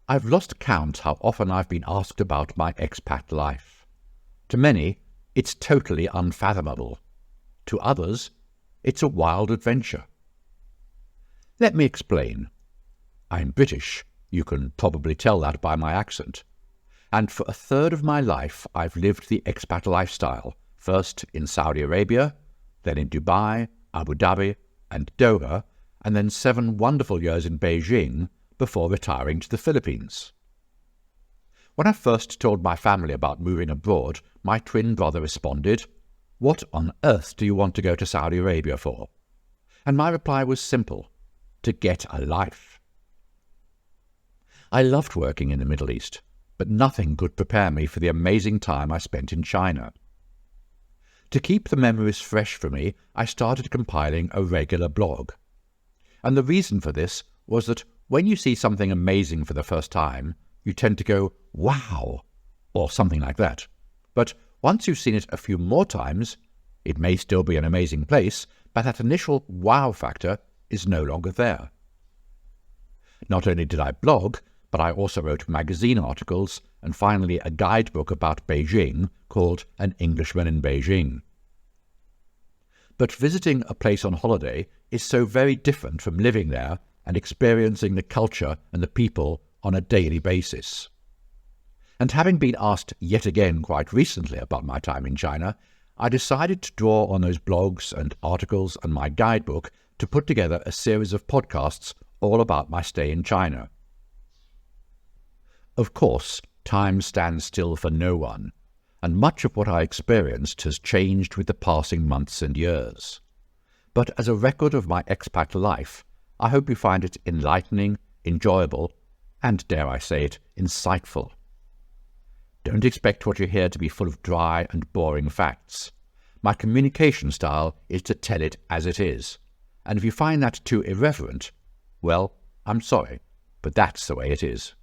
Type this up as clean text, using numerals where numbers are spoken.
I've lost count how often I've been asked about my expat life. To many, it's totally unfathomable. To others, it's a wild adventure. Let me explain. I'm British, you can probably tell that by my accent. And for a third of my life, I've lived the expat lifestyle, first in Saudi Arabia, then in Dubai, Abu Dhabi, and Doha, and then 7 wonderful years in Beijing before retiring to the Philippines. When I first told my family about moving abroad, my twin brother responded, "What on earth do you want to go to Saudi Arabia for?" And my reply was simple: to get a life. I loved working in the Middle East, but nothing could prepare me for the amazing time I spent in China. To keep the memories fresh for me, I started compiling a regular blog. And the reason for this was that when you see something amazing for the first time, you tend to go, "Wow," or something like that. But once you've seen it a few more times, it may still be an amazing place, but that initial wow factor is no longer there. Not only did I blog, but I also wrote magazine articles and finally a guidebook about Beijing called An Englishman in Beijing. But visiting a place on holiday is so very different from living there and experiencing the culture and the people on a daily basis. And having been asked yet again quite recently about my time in China, I decided to draw on those blogs and articles and my guidebook to put together a series of podcasts all about my stay in China. Of course, time stands still for no one, and much of what I experienced has changed with the passing months and years. But as a record of my expat life, I hope you find it enlightening, enjoyable, and, dare I say it, insightful. Don't expect what you hear to be full of dry and boring facts. My communication style is to tell it as it is, and if you find that too irreverent, well, I'm sorry, but that's the way it is.